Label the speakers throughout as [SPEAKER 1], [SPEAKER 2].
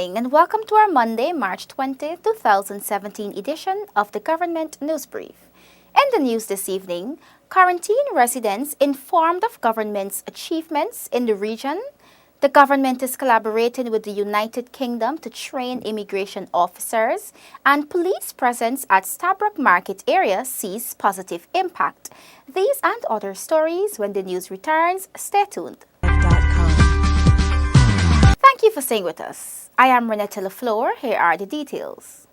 [SPEAKER 1] evening and welcome to our Monday, March 20, 2017 edition of the Government News Brief. In the news this evening, quarantine residents informed of government's achievements in the region. The government is collaborating with the United Kingdom to train immigration officers, and police presence at Stabroek Market area sees positive impact. These and other stories when the news returns. Stay tuned. Thank you for staying with us. I am Renetta LaFleur. Here are the details.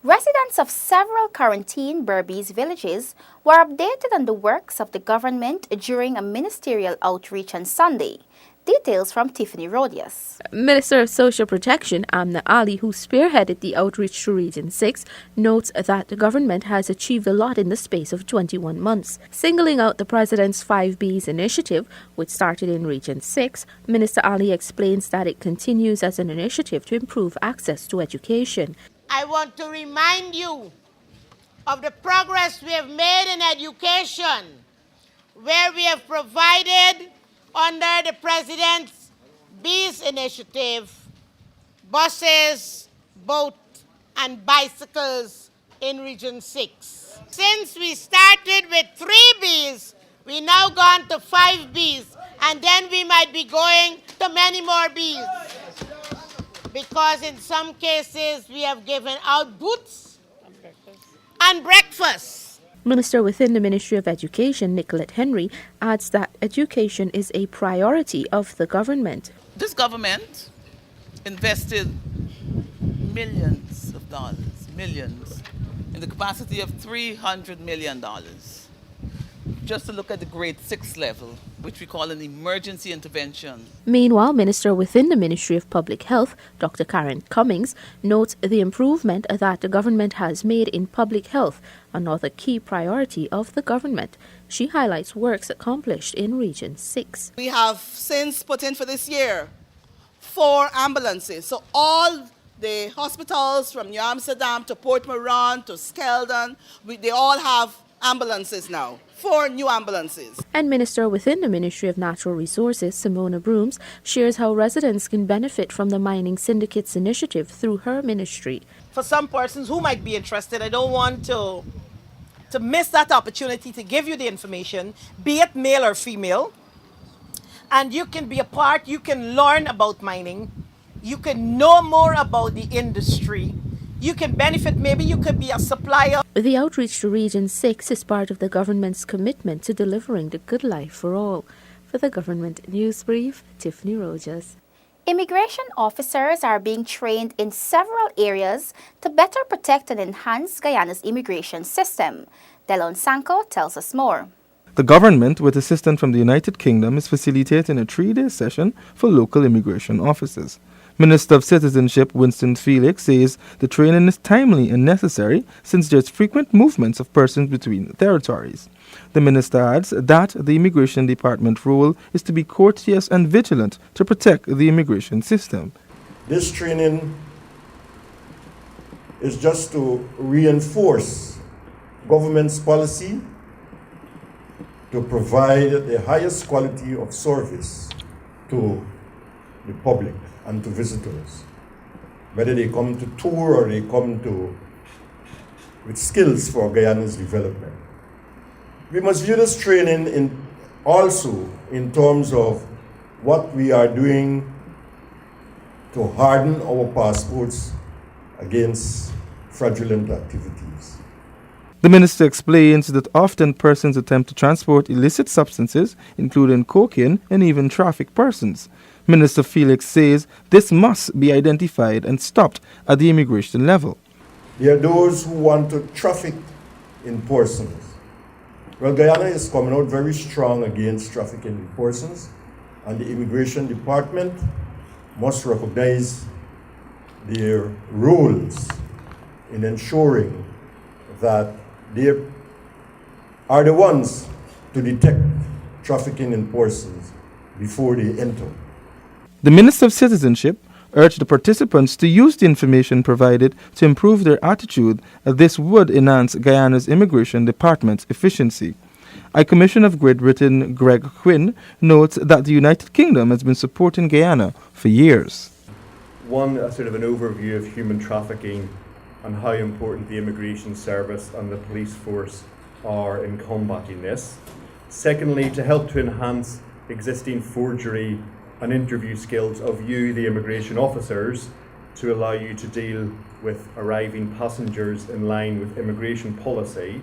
[SPEAKER 1] Residents of several quarantine Berbice villages were updated on the works of the government during a ministerial outreach on Sunday. Details from Tiffany Rodius.
[SPEAKER 2] Minister of Social Protection Amna Ali, who spearheaded the outreach to Region 6, notes that the government has achieved a lot in the space of 21 months. Singling out the President's 5Bs initiative, which started in Region 6, Minister Ali explains that it continues as an initiative to improve access to education.
[SPEAKER 3] I want to remind you of the progress we have made in education, where we have provided under the President's Bees initiative, buses, boat, and bicycles in Region 6. Since we started with 3 Bs, we now gone to 5 Bs, and then we might be going to many more Bs. Because in some cases, we have given out boots and breakfast.
[SPEAKER 2] Minister within the Ministry of Education, Nicolette Henry, adds that education is a priority of the government.
[SPEAKER 4] This government invested millions of dollars, in the capacity of $300 million, just to look at the grade 6 level, which we call an emergency intervention.
[SPEAKER 2] Meanwhile, Minister within the Ministry of Public Health, Dr. Karen Cummings, notes the improvement that the government has made in public health, another key priority of the government. She highlights works accomplished in Region 6.
[SPEAKER 5] We have since put in for this year 4 ambulances. So all the hospitals from New Amsterdam to Port Moran to Skeldon, they all have ambulances now. 4 new ambulances.
[SPEAKER 2] And Minister within the Ministry of Natural Resources, Simona Brooms, shares how residents can benefit from the Mining Syndicates initiative through her ministry.
[SPEAKER 6] For some persons who might be interested, I don't want to miss that opportunity to give you the information, be it male or female. And you can be a part, you can learn about mining, you can know more about the industry. You can benefit, maybe you could be a supplier.
[SPEAKER 2] The outreach to Region 6 is part of the government's commitment to delivering the good life for all. For the Government News Brief, Tiffany Rogers.
[SPEAKER 1] Immigration officers are being trained in several areas to better protect and enhance Guyana's immigration system. Delon Sanko tells us more.
[SPEAKER 7] The government, with assistance from the United Kingdom, is facilitating a 3-day session for local immigration officers. Minister of Citizenship Winston Felix says the training is timely and necessary since there's frequent movements of persons between territories. The minister adds that the Immigration Department role is to be courteous and vigilant to protect the immigration system.
[SPEAKER 8] This training is just to reinforce government's policy to provide the highest quality of service to the public and to visitors, whether they come to tour or they come to with skills for Guyana's development. We must view this training also in terms of what we are doing to harden our passports against fraudulent activities.
[SPEAKER 7] The minister explains that often persons attempt to transport illicit substances, including cocaine and even traffic persons. Minister Felix says this must be identified and stopped at the immigration level.
[SPEAKER 8] There are those who want to traffic in persons. Well, Guyana is coming out very strong against trafficking in persons, and the Immigration Department must recognize their roles in ensuring that they are the ones to detect trafficking in persons before they enter.
[SPEAKER 7] The Minister of Citizenship urged the participants to use the information provided to improve their attitude, as this would enhance Guyana's Immigration Department's efficiency. High Commissioner of Great Britain Greg Quinn notes that the United Kingdom has been supporting Guyana for years.
[SPEAKER 9] One, a sort of an overview of human trafficking and how important the immigration service and the police force are in combating this. Secondly, to help to enhance existing forgery and interview skills of you, the immigration officers, to allow you to deal with arriving passengers in line with immigration policy.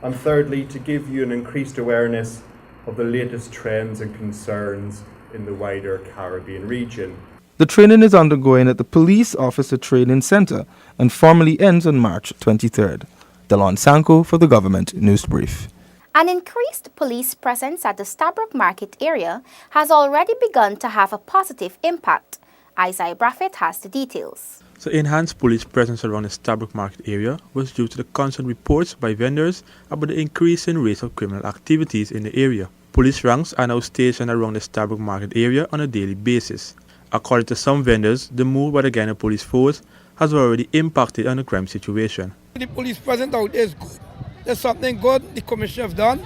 [SPEAKER 9] And thirdly, to give you an increased awareness of the latest trends and concerns in the wider Caribbean region.
[SPEAKER 7] The training is undergoing at the Police Officer Training Center and formally ends on March 23rd. Delon Sanko for the Government News Brief.
[SPEAKER 1] An increased police presence at the Stabroek Market area has already begun to have a positive impact. Isaiah Braffett has the details.
[SPEAKER 10] The enhanced police presence around the Stabroek Market area was due to the constant reports by vendors about the increasing rate of criminal activities in the area. Police ranks are now stationed around the Stabroek Market area on a daily basis. According to some vendors, the move by the Guyana Police Force has already impacted on the crime situation.
[SPEAKER 11] The police presence out there is good. There's something good the commission have done.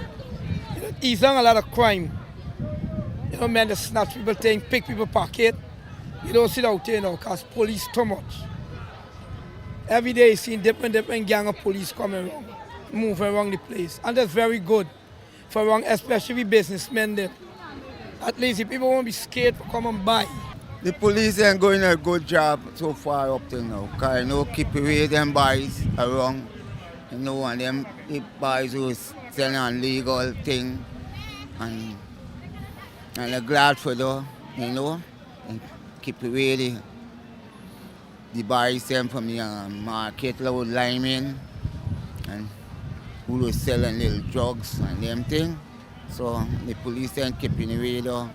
[SPEAKER 11] Easing a lot of crime. Man, they snatch people things, pick people pocket. You don't sit out there now because police too much. Every day you see different gang of police coming around, moving around the place. And that's very good for around, especially businessmen there. At least if people won't be scared to come and buy.
[SPEAKER 12] The police ain't doing a good job so far up till now. Because keep away them boys around. And them the boys who's selling illegal thing. And they're glad for that, and keep away the boys them from the market, load linemen, and who was selling little drugs and them thing. So the police ain't keeping away though.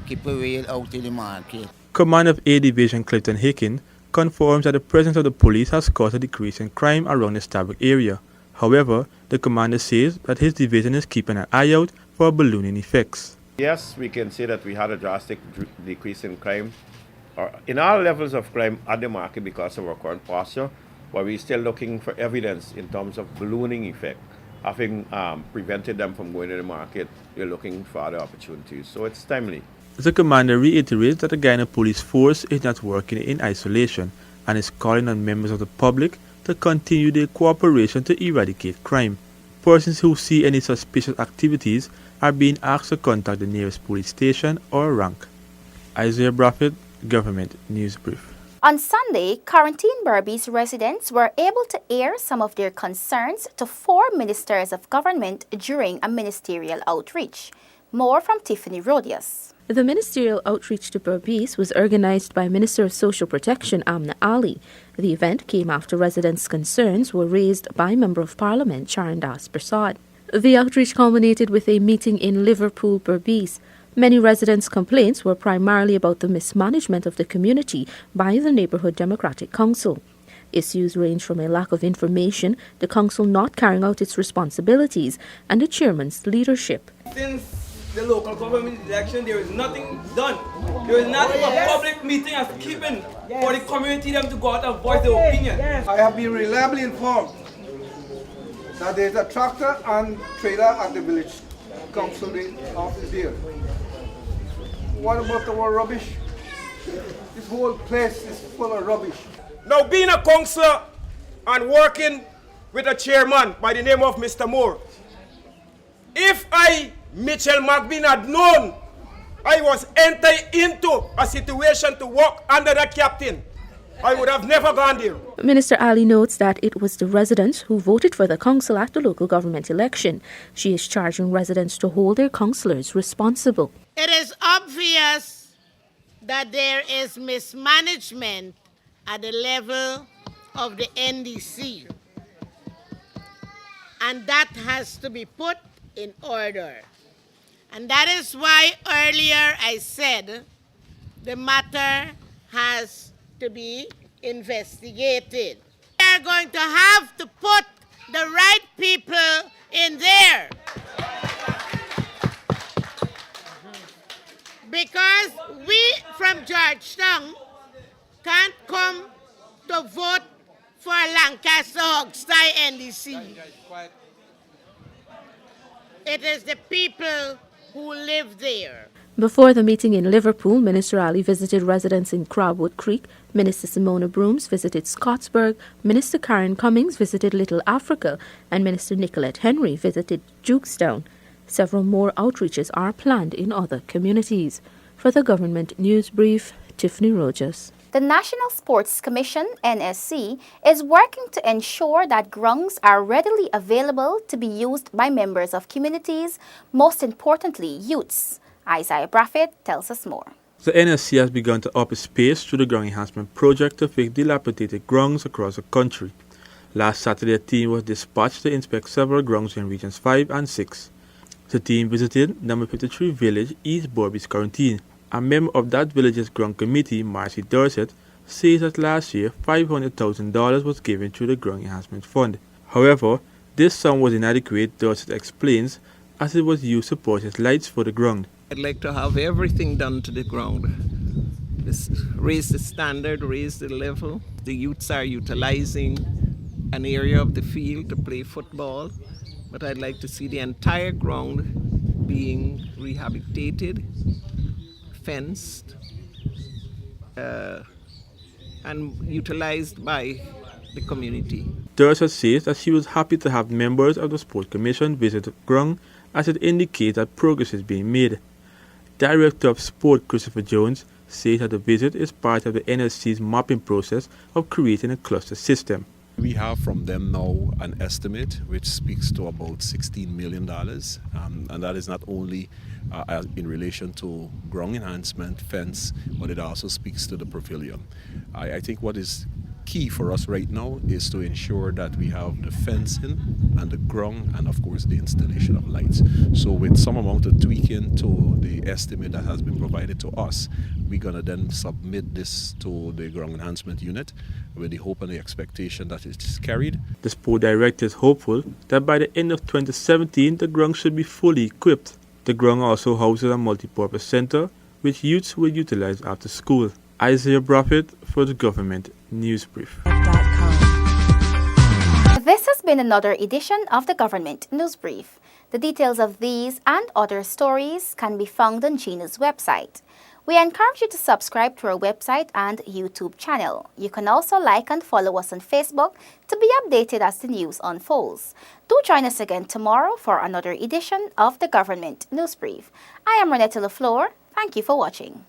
[SPEAKER 12] Keep away out in the market.
[SPEAKER 10] Command of A Division Clifton Hicken confirms that the presence of the police has caused a decrease in crime around the Stabroek area. However, the commander says that his division is keeping an eye out for ballooning effects.
[SPEAKER 13] Yes, we can say that we had a drastic decrease in crime, in all levels of crime at the market because of our current posture, but we're still looking for evidence in terms of ballooning effect. Having prevented them from going to the market, we're looking for other opportunities. So it's timely.
[SPEAKER 10] The commander reiterates that the Guyana Police Force is not working in isolation and is calling on members of the public to continue their cooperation to eradicate crime. Persons who see any suspicious activities are being asked to contact the nearest police station or rank. Isaiah Braffett, Government News Brief.
[SPEAKER 1] On Sunday, Quarantine Berbice residents were able to air some of their concerns to 4 ministers of government during a ministerial outreach. More from Tiffany Rodius.
[SPEAKER 2] The ministerial outreach to Berbice was organized by Minister of Social Protection Amna Ali. The event came after residents' concerns were raised by Member of Parliament Charandas Prasad. The outreach culminated with a meeting in Liverpool, Berbice. Many residents' complaints were primarily about the mismanagement of the community by the Neighbourhood Democratic Council. Issues range from a lack of information, the council not carrying out its responsibilities, and the chairman's leadership.
[SPEAKER 14] Since the local government election, there is nothing done. There is not a public meeting as keeping for the community them to go out and voice their opinion.
[SPEAKER 11] I have been reliably informed that there is a tractor and trailer at the village council office here. What about our rubbish? This whole place is full of rubbish.
[SPEAKER 15] Now, being a councillor and working with a chairman by the name of Mr. Moore, if Mitchell McBean, had known I was entering into a situation to work under that captain, I would have never gone there.
[SPEAKER 2] Minister Ali notes that it was the residents who voted for the council at the local government election. She is charging residents to hold their councillors responsible.
[SPEAKER 3] It is obvious that there is mismanagement at the level of the NDC, and that has to be put in order. And that is why earlier I said the matter has to be investigated. We are going to have to put the right people in there. Because we from Georgetown can't come to vote for Lancaster Hogsty NDC. It is the people who live there.
[SPEAKER 2] Before the meeting in Liverpool, Minister Ali visited residents in Crabwood Creek, Minister Simona Brooms visited Scottsburg, Minister Karen Cummings visited Little Africa, and Minister Nicolette Henry visited Jukestown. Several more outreaches are planned in other communities. For the Government News Brief, Tiffany Rogers.
[SPEAKER 1] The National Sports Commission, NSC, is working to ensure that grounds are readily available to be used by members of communities, most importantly, youths. Isaiah Braffett tells us more.
[SPEAKER 10] The NSC has begun to up its pace through the ground enhancement project to fix dilapidated grounds across the country. Last Saturday, a team was dispatched to inspect several grounds in Regions 5 and 6. The team visited number 53 village, East Borby's Quarantine. A member of that village's ground committee, Marcy Dorset, says that last year $500,000 was given through the ground enhancement fund. However, this sum was inadequate, Dorset explains, as it was used to purchase lights for the ground.
[SPEAKER 16] I'd like to have everything done to the ground. Raise the standard, raise the level. The youths are utilizing an area of the field to play football, but I'd like to see the entire ground being rehabilitated, fenced, and utilized by the community.
[SPEAKER 10] Dorset says that she was happy to have members of the Sports Commission visit the ground, as it indicates that progress is being made. Director of Sport Christopher Jones says that the visit is part of the NSC's mapping process of creating a cluster system.
[SPEAKER 17] We have from them now an estimate which speaks to about $16 million, and that is not only in relation to ground enhancement, fence, but it also speaks to the pavilion. I think what is key for us right now is to ensure that we have the fencing and the ground and of course the installation of lights. So with some amount of tweaking to the estimate that has been provided to us, we're going to then submit this to the ground enhancement unit with the hope and the expectation that it is carried.
[SPEAKER 10] The sport director is hopeful that by the end of 2017 the ground should be fully equipped. The ground also houses a multi-purpose center which youths will utilize after school. Isaiah Braffett for the Government News Brief.
[SPEAKER 1] This has been another edition of the Government News Brief. The details of these and other stories can be found on GNews website. We encourage you to subscribe to our website and YouTube channel. You can also like and follow us on Facebook to be updated as the news unfolds. Do join us again tomorrow for another edition of the Government News Brief. I am Renetta LaFleur. Thank you for watching.